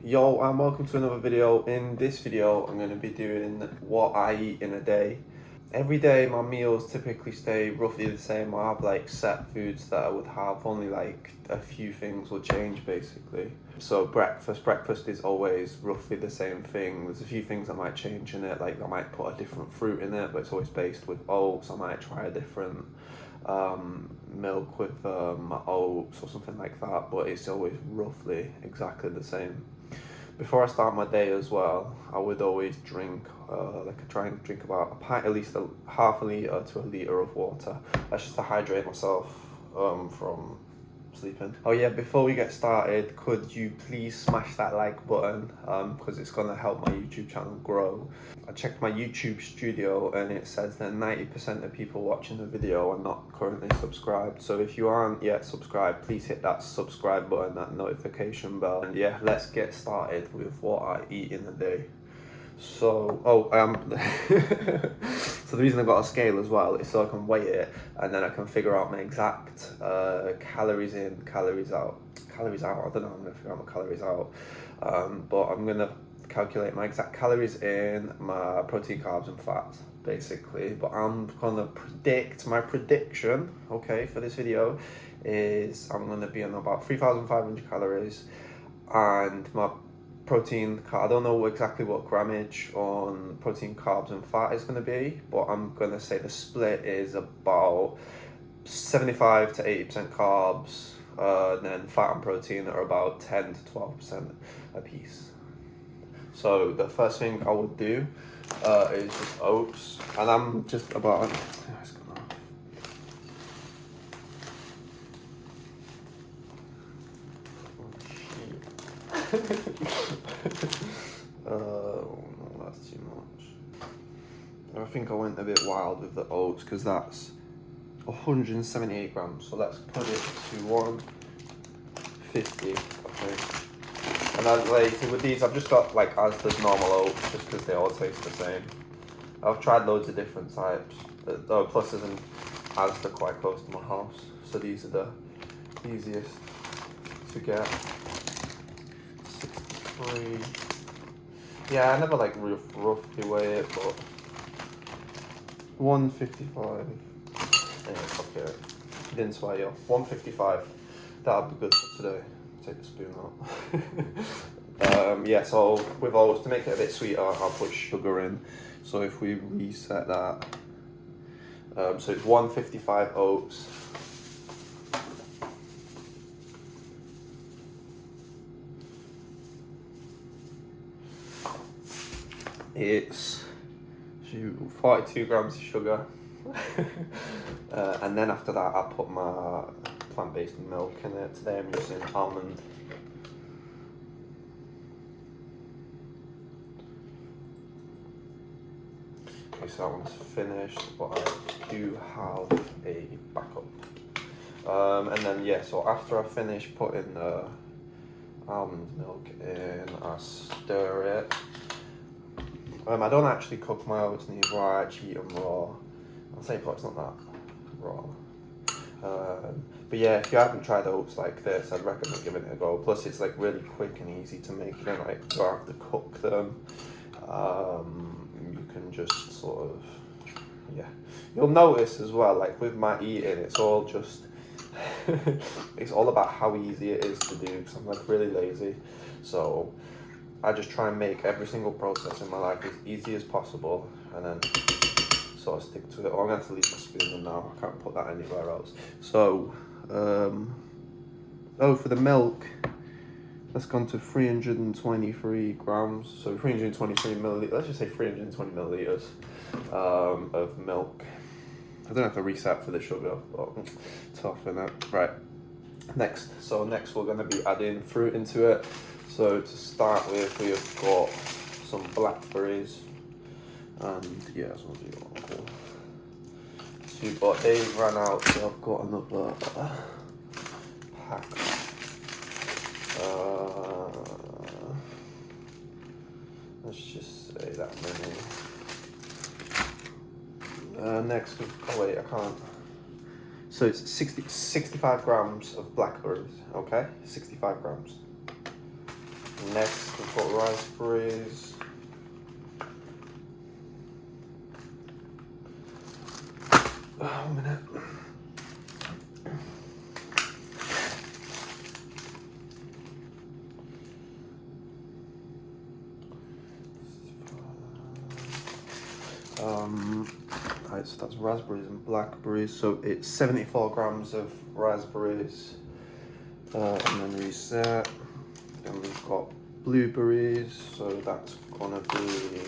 Yo, and welcome to another video. In this video, I'm going to be doing what I eat in a day. Every day, my meals typically stay roughly the same. I have like set foods that I would have, only like a few things will change basically. So breakfast is always roughly the same thing. There's a few things I might change in it, like I might put a different fruit in it, but it's always based with oats. I might try a different milk with my oats or something like that, but it's always roughly exactly the same. Before I start my day as well, I would always drink, I try and drink about a pint, at least half a litre to a litre of water. That's just to hydrate myself from sleeping. Oh yeah, before we get started, could you please smash that like button, because it's going to help my YouTube channel grow. I checked my YouTube studio and it says that 90% of people watching the video are not currently subscribed. So if you aren't yet subscribed, please hit that subscribe button, that notification bell. And yeah, let's get started with what I eat in a day. So, so the reason I've got a scale as well is so I can weigh it and then I can figure out my exact calories in, calories out. Calories out, I don't know how I'm going to figure out my calories out. But I'm going to calculate my exact calories in, my protein, carbs and fats, basically. But I'm going to predict, my prediction, okay, for this video is I'm going to be on about 3,500 calories and my protein, I don't know exactly what grammage on protein, carbs and fat is going to be, but I'm going to say the split is about 75 to 80% carbs, then fat and protein are about 10 to 12% a piece. So the first thing I would do is just oats, and I'm just about, no, that's too much. I think I went a bit wild with the oats because that's 178 grams. So let's put it to 150. Okay. And then like with these, I've just got like Asda's normal oats just because they all taste the same. I've tried loads of different types. Plus there's an Asda quite close to my house, so these are the easiest to get. 63. Yeah, I never like roughly weigh it, but 155. Yeah, okay. Didn't swear you. 155. That'll be good for today. Take the spoon out. Yeah, so with oats, to make it a bit sweeter, I'll put sugar in. So if we reset that, so it's 155 oats. It's 42 grams of sugar. And then after that, I put my plant-based milk in it. Today I'm using almond. Okay, so that one's finished, but I do have a backup. And then yeah, so after I finish putting the almond milk in, I stir it. I don't actually cook my oats neither, I actually eat them raw. I'll say it's not that raw. But yeah, if you haven't tried oats like this, I'd recommend giving it a go. Plus it's like really quick and easy to make. You don't like to have to cook them. You can just sort of, yeah. You'll notice as well, like with my eating, it's all just, it's all about how easy it is to do, because I'm like really lazy. So I just try and make every single process in my life as easy as possible and then sort of stick to it. Oh, I'm going to have to leave my spoon in now. I can't put that anywhere else. So, for the milk, that's gone to 323 grams. So 323 milliliters, let's just say 320 milliliters of milk. I don't have to reset for the sugar, but tough, innit? Right, next we're going to be adding fruit into it. So to start with, we've got some blackberries, and yeah, that's what we got. But they ran out, so I've got another pack. Let's just say that many. Next, oh wait, I can't. So it's 65 grams of blackberries, okay? 65 grams. Next, we've got raspberries. Oh, a minute. Right, so that's raspberries and blackberries. So it's 74 grams of raspberries, and then reset. Then we've got blueberries, so that's gonna be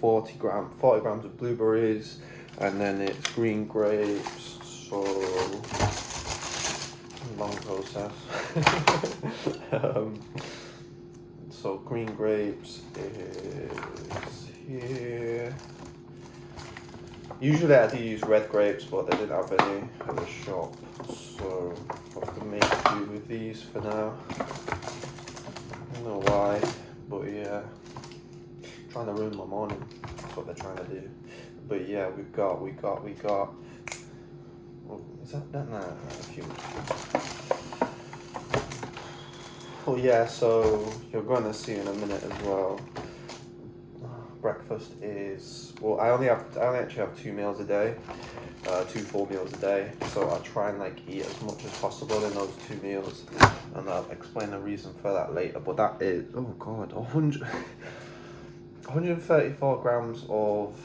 40 grams of blueberries, and then it's green grapes, so long process. So green grapes is here. Usually I do use red grapes, but they didn't have any at the shop, so I have to make do with these for now. I don't know why, but yeah. Trying to ruin my morning. That's what they're trying to do. But yeah, we got. Well, is that? Nah, a few. Oh yeah, so you're gonna see in a minute as well. Breakfast is, well, I only actually have 2 meals a day, 2 full meals a day. So I try and like eat as much as possible in those 2 meals, and I'll explain the reason for that later. But that is, oh god, 134 grams of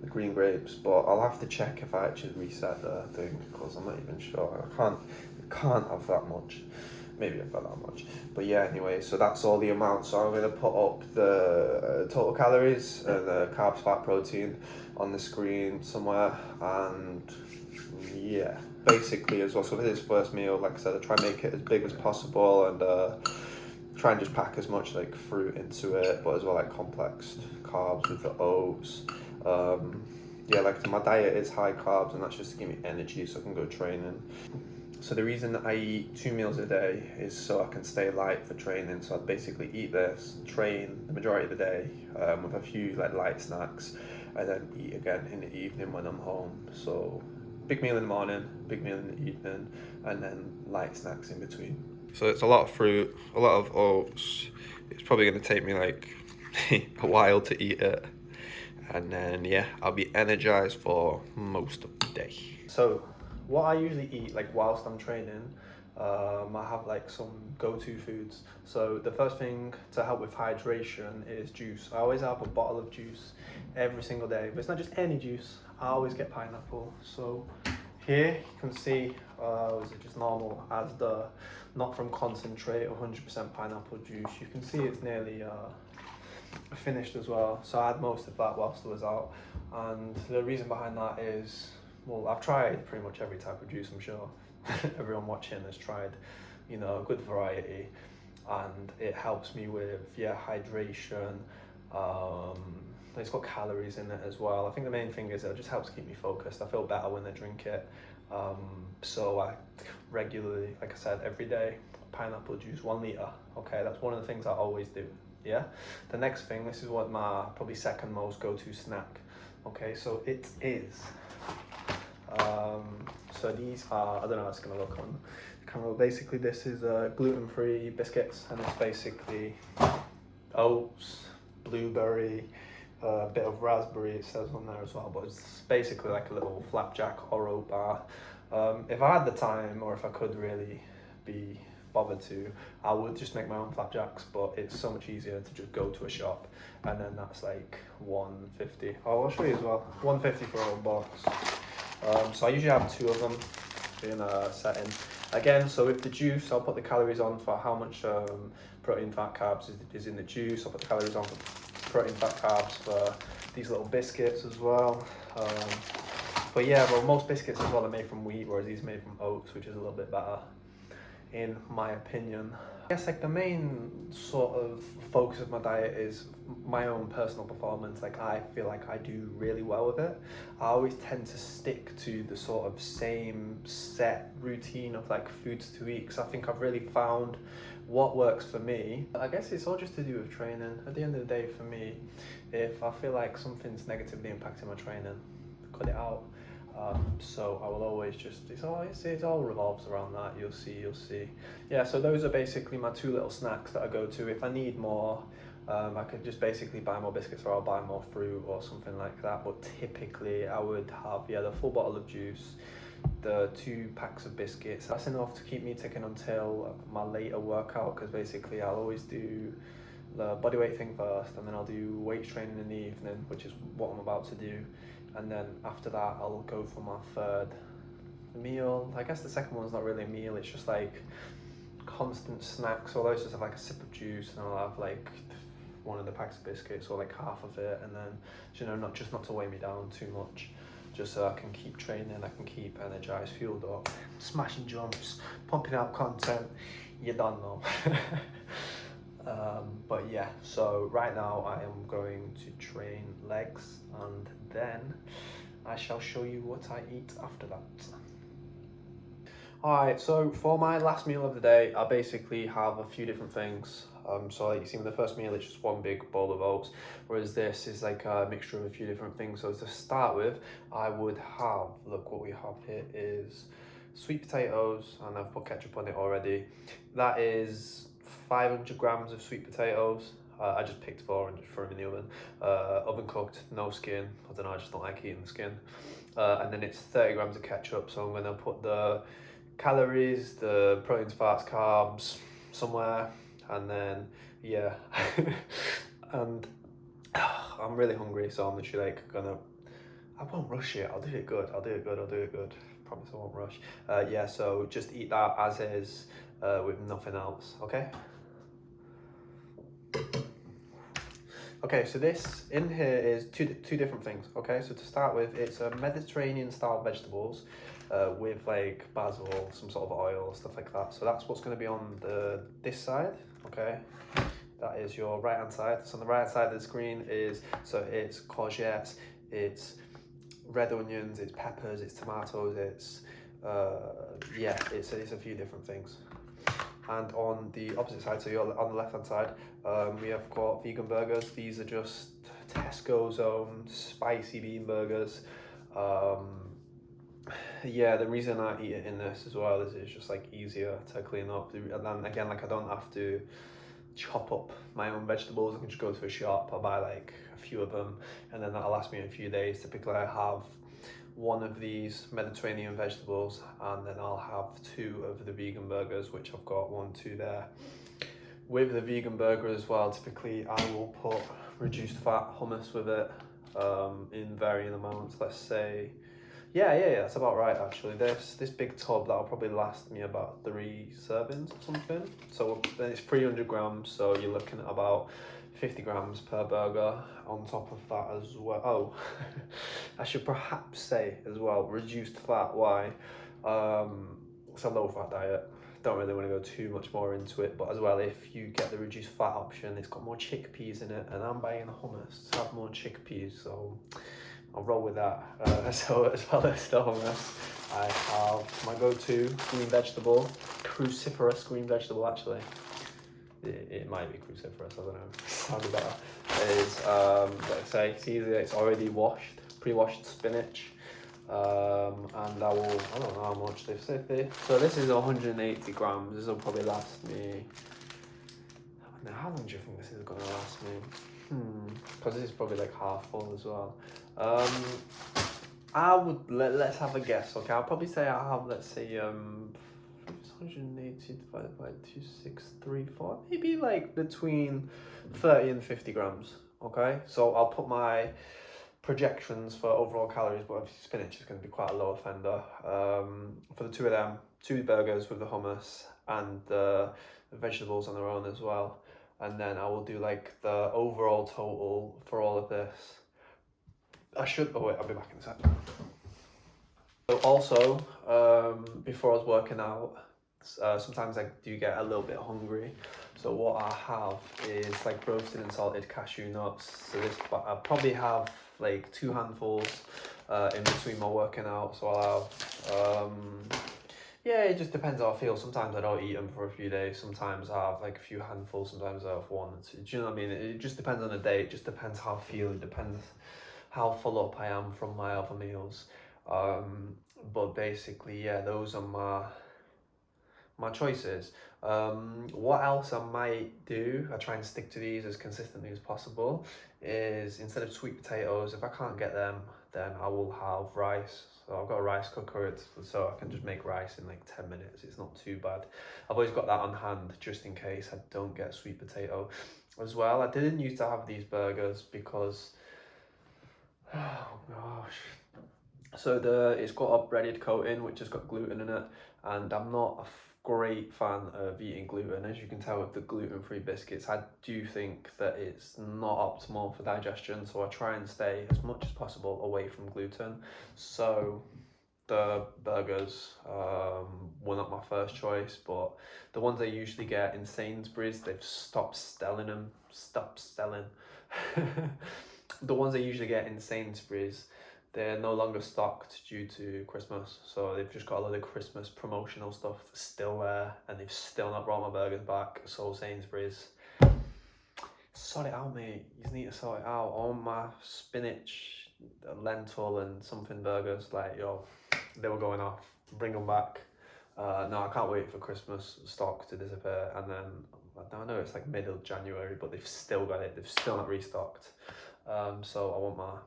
green grapes, but I'll have to check if I actually reset the thing, because I'm not even sure. I can't have that much. Maybe I've got that much. But yeah, anyway, so that's all the amount. So I'm going to put up the total calories and the carbs, fat, protein on the screen somewhere. And yeah, basically as well. So for this first meal, like I said, I try and make it as big as possible, and try and just pack as much like fruit into it, but as well like complex carbs with the oats. Yeah, like my diet is high carbs, and that's just to give me energy so I can go training. So the reason I eat 2 meals a day is so I can stay light for training. So I'd basically eat this, train the majority of the day, with a few like light snacks, and then eat again in the evening when I'm home. So big meal in the morning, big meal in the evening, and then light snacks in between. So it's a lot of fruit, a lot of oats. It's probably going to take me like a while to eat it. And then, yeah, I'll be energized for most of the day. So what I usually eat, like whilst I'm training, I have like some go-to foods. So the first thing to help with hydration is juice. I always have a bottle of juice every single day, but it's not just any juice. I always get pineapple. So here you can see, is it just normal as the not from concentrate 100% pineapple juice. You can see it's nearly finished as well. So I had most of that whilst I was out, and the reason behind that is, well, I've tried pretty much every type of juice. I'm sure everyone watching has tried, you know, a good variety, and it helps me with hydration. It's got calories in it as well. I think the main thing is it just helps keep me focused. I feel better when I drink it. So I regularly, like I said, every day, pineapple juice, 1 litre. Okay, that's one of the things I always do. Yeah. The next thing, this is what my probably second most go-to snack. Okay, so it is. So these are, I don't know how it's gonna look on camera. Basically, this is gluten-free biscuits, and it's basically oats, blueberry, a bit of raspberry, it says on there as well, but it's basically like a little flapjack or oat bar. If I had the time, or if I could really be bothered to, I would just make my own flapjacks, but it's so much easier to just go to a shop, and then that's like $1.50. Oh, I'll show you as well, $1.50 for a whole box. So I usually have 2 of them in a setting. Again, so with the juice, I'll put the calories on for how much protein, fat, carbs is in the juice. I'll put the calories on for protein, fat, carbs for these little biscuits as well. But yeah, well, most biscuits as well are made from wheat, whereas these are made from oats, which is a little bit better, in my opinion. I guess like the main sort of focus of my diet is my own personal performance. Like I feel like I do really well with it. I always tend to stick to the sort of same set routine of like foods to eat, because I think I've really found what works for me. I guess it's all just to do with training. At the end of the day, for me, if I feel like something's negatively impacting my training, cut it out. So I will always just, it all revolves around that. You'll see. Yeah, so those are basically my two little snacks that I go to. If I need more, I could just basically buy more biscuits, or I'll buy more fruit or something like that. But typically I would have, yeah, the full bottle of juice, the 2 packs of biscuits. That's enough to keep me ticking until my later workout, because basically I'll always do the bodyweight thing first, and then I'll do weight training in the evening, which is what I'm about to do. And then after that, I'll go for my third meal. I guess the second one's not really a meal, it's just like constant snacks. Although it's just have like a sip of juice, and I'll have like one of the packs of biscuits or like half of it, and then, you know, not to weigh me down too much, just so I can keep training, I can keep energized, fueled up, smashing jumps, pumping out content. You don't know. But yeah, so right now I am going to train legs, and then I shall show you what I eat after that. Alright, so for my last meal of the day, I basically have a few different things. So like you see, with the first meal, it's just one big bowl of oats, whereas this is like a mixture of a few different things. So to start with, I would have, look what we have here is sweet potatoes, and I've put ketchup on it already. That is 500 grams of sweet potatoes. I just picked 400 for them in the oven. Oven cooked, no skin. I don't know, I just don't like eating the skin. And then it's 30 grams of ketchup. So I'm gonna put the calories, the proteins, fats, carbs somewhere, and then yeah. And I'm really hungry, so I'm literally like I won't rush it. I'll do it good. Promise I won't rush. Yeah, so just eat that as is, with nothing else. Okay. Okay, so this in here is two different things. Okay, so to start with, it's a Mediterranean style vegetables with like basil, some sort of oil, stuff like that. So that's what's going to be on this side. Okay, that is your right hand side. So on the right hand side of the screen is, so it's courgettes, it's red onions, it's peppers, it's tomatoes, it's yeah, it's a few different things. And on the opposite side, so you're on the left hand side, we have got vegan burgers. These are just Tesco's own spicy bean burgers. Yeah, the reason I eat it in this as well is it's just like easier to clean up. And then again, like I don't have to chop up my own vegetables. I can just go to a shop, I'll buy like a few of them, and then that'll last me a few days. Typically I have one of these Mediterranean vegetables, and then I'll have 2 of the vegan burgers, which I've got 1, 2 there. With the vegan burger as well, typically I will put reduced fat hummus with it, in varying amounts. Let's say, yeah, that's about right actually. This big tub, that'll probably last me about 3 servings or something. So then it's 300 grams, so you're looking at about 50 grams per burger on top of that as well. Oh, I should perhaps say as well, reduced fat. Why? It's a low fat diet. Don't really want to go too much more into it, but as well, if you get the reduced fat option, it's got more chickpeas in it, and I'm buying hummus to have more chickpeas, so I'll roll with that. So as well as the hummus, I have my go-to green vegetable, cruciferous green vegetable actually. It might be cruciferous, I don't know. Sounds better. Is like I say, it's easy. It's already washed, pre-washed spinach, and I don't know how much they've said there. So this is 180 grams. This will probably last me. Now, how long do you think this is gonna last me? Because this is probably like half full as well. I would let's have a guess. Okay, I'll probably say I have, let's say 180 divided by 2,634, maybe like between 30 and 50 grams. Okay, so I'll put my projections for overall calories, but obviously spinach is going to be quite a low offender. For the 2 of them, 2 burgers with the hummus and the vegetables on their own as well. And then I will do like the overall total for all of this. Oh wait, I'll be back in a sec. So also, before I was working out, sometimes I do get a little bit hungry. So what I have is like roasted and salted cashew nuts. So this, I probably have like 2 handfuls in between my working out. So I'll have, yeah, it just depends how I feel. Sometimes I don't eat them for a few days. Sometimes I have like a few handfuls. Sometimes I have one. Do you know what I mean? It just depends on the day. It just depends how I feel. It depends how full up I am from my other meals. But basically, yeah, those are my choices. What else I might do, I try and stick to these as consistently as possible, is instead of sweet potatoes, if I can't get them, then I will have rice. So I've got a rice cooker, so I can just make rice in like 10 minutes. It's not too bad. I've always got that on hand just in case I don't get sweet potato as well. I didn't used to have these burgers because, oh gosh. So it's got a breaded coating which has got gluten in it, and I'm not a great fan of eating gluten. As you can tell with the gluten-free biscuits, I do think that it's not optimal for digestion, so I try and stay as much as possible away from gluten. So the burgers were not my first choice, but the ones I usually get in Sainsbury's, they've stopped selling them. The ones I usually get in Sainsbury's, they're no longer stocked due to Christmas, so they've just got a lot of Christmas promotional stuff still there, and they've still not brought my burgers back. So Sainsbury's, sort it out, mate. You just need to sort it out. All my spinach, lentil, and something burgers, like, yo, they were going off. Bring them back. No, I can't wait for Christmas stock to disappear, and then I know it's like middle of January, but they've still got it. They've still not restocked. So I want my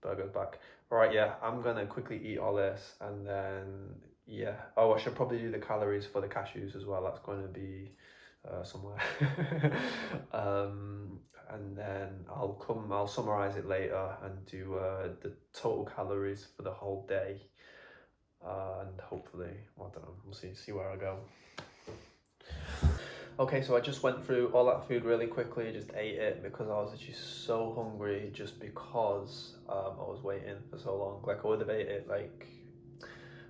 burgers back. All right, yeah, I'm gonna quickly eat all this, and then yeah. Oh, I should probably do the calories for the cashews as well. That's going to be somewhere. And then I'll summarize it later and do the total calories for the whole day. And hopefully, well, I don't know, we'll see where I go. Okay, so I just went through all that food really quickly, just ate it because I was actually so hungry, just because I was waiting for so long. Like, I would have ate it, like,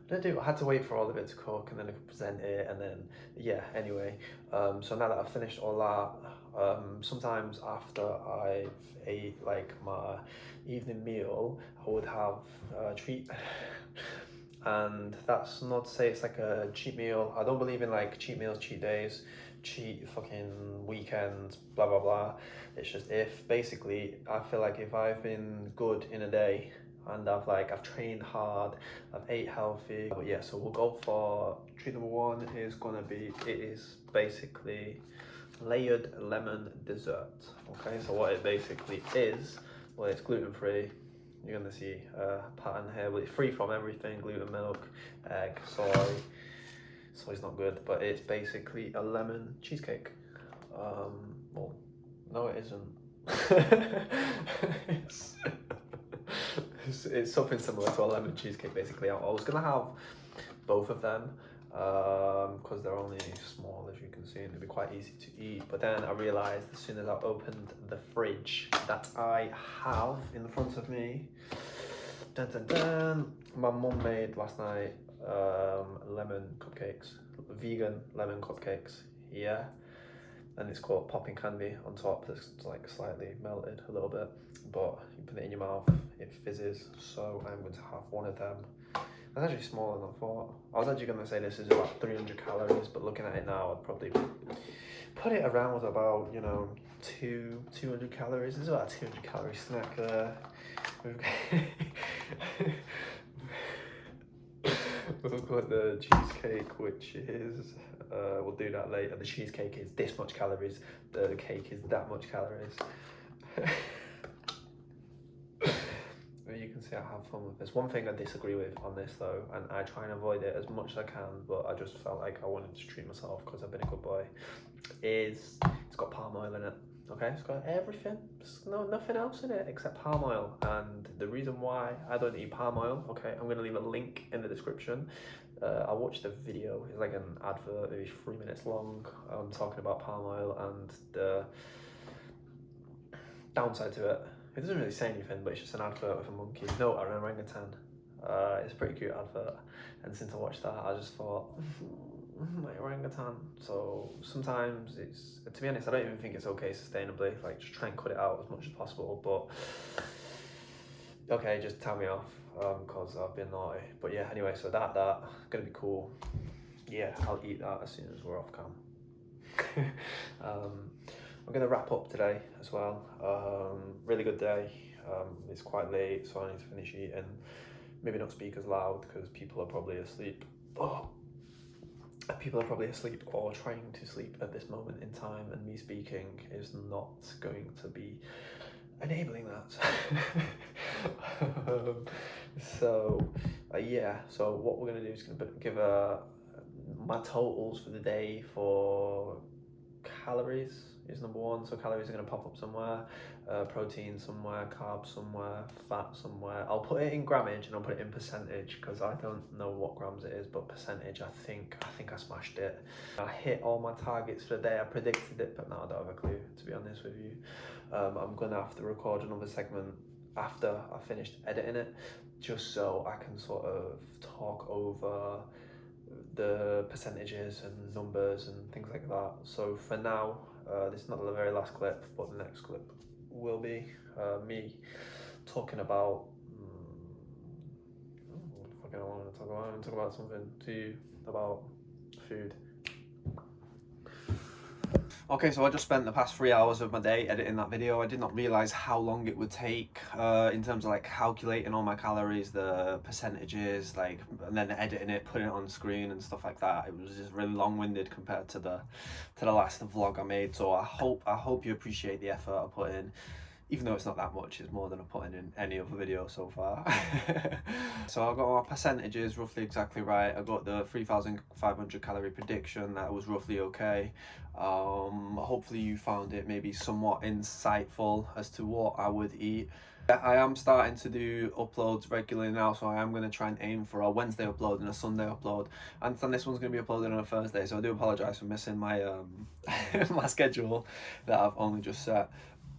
I had to wait for all of it to cook, and then I could present it, and then, yeah, anyway. So now that I've finished all that, sometimes after I've ate, like, my evening meal, I would have a treat. And that's not to say it's like a cheat meal. I don't believe in like cheat meals, cheat days, cheat fucking weekends, blah blah blah. It's just, if basically I feel like if I've been good in a day and I've trained hard, I've ate healthy. But yeah, so we'll go for treat number one. It is basically layered lemon dessert. Okay, so what it basically is, well, it's gluten free. You're gonna see a pattern here, but it's free from everything: gluten, milk, egg, soy. Soy's not good, but it's basically a lemon cheesecake. Well, no, it isn't. it's something similar to a lemon cheesecake, basically. I was gonna have both of them because they're only small, as you can see, and it'd be quite easy to eat. But then I realized as soon as I opened the fridge that I have in front of me, dun, dun, dun, my mum made last night lemon cupcakes, vegan lemon cupcakes, yeah. And it's called popping candy on top. That's like slightly melted a little bit, but you put it in your mouth, it fizzes. So I'm going to have one of them. That's actually smaller than I thought. I was actually going to say this is about 300 calories, but looking at it now, I'd probably put it around with about, 200 calories. There's about a 200 calorie snack there. We've got the cheesecake, which is, we'll do that later. The cheesecake is this much calories, the cake is that much calories. You can see I have fun with this. One thing I disagree with on this though, and I try and avoid it as much as I can, but I just felt like I wanted to treat myself because I've been a good boy, is it's got palm oil in it. Okay, it's got everything. There's nothing else in it except palm oil. And the reason why I don't eat palm oil, okay, I'm gonna leave a link in the description. I watched a video, it's like an advert, maybe 3 minutes long, talking about palm oil and the downside to it. It doesn't really say anything, but it's just an advert with a monkey. No, an orangutan. It's a pretty cute advert. And since I watched that, I just thought, my orangutan. So sometimes it's, to be honest, I don't even think it's okay sustainably. Like, just try and cut it out as much as possible. But okay, just tell me off, because I've been naughty. But yeah, anyway, so that gonna be cool. Yeah, I'll eat that as soon as we're off cam. I'm gonna wrap up today as well. Really good day. It's quite late, so I need to finish eating. Maybe not speak as loud because people are probably asleep. Oh, people are probably asleep or trying to sleep at this moment in time, and me speaking is not going to be enabling that. So yeah, so what we're going to do is going to give my totals for the day for calories is number one. So calories are going to pop up somewhere, protein somewhere, carbs somewhere, fat somewhere. I'll put it in grammage and I'll put it in percentage because I don't know what grams it is, but percentage, I think I smashed it. I hit all my targets for the day. I predicted it, but now I don't have a clue, to be honest with you. I'm gonna have to record another segment after I finished editing it, just so I can sort of talk over the percentages and numbers and things like that. So for now, this is not the very last clip, but the next clip will be me talking about. What the fuck I want to talk about? I want to talk about something to you about food. Okay, so I just spent the past 3 hours of my day editing that video. I did not realize how long it would take in terms of like calculating all my calories, the percentages, like, and then editing it, putting it on screen and stuff like that. It was just really long-winded compared to the last vlog I made. So I hope you appreciate the effort I put in. Even though it's not that much, it's more than I'm putting in any other video so far. So I got my percentages roughly exactly right. I got the 3,500 calorie prediction, that was roughly okay. Hopefully you found it maybe somewhat insightful as to what I would eat. I am starting to do uploads regularly now, so I am going to try and aim for a Wednesday upload and a Sunday upload. And then this one's going to be uploaded on a Thursday, so I do apologise for missing my my schedule that I've only just set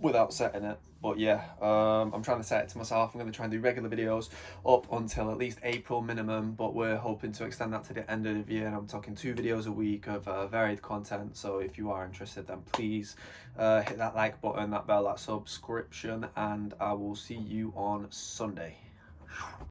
without setting it. But yeah, I'm trying to set it to myself. I'm going to try and do regular videos up until at least April minimum, but we're hoping to extend that to the end of the year, and I'm talking 2 videos a week of varied content. So if you are interested, then please hit that like button, that bell, that subscription, and I will see you on Sunday.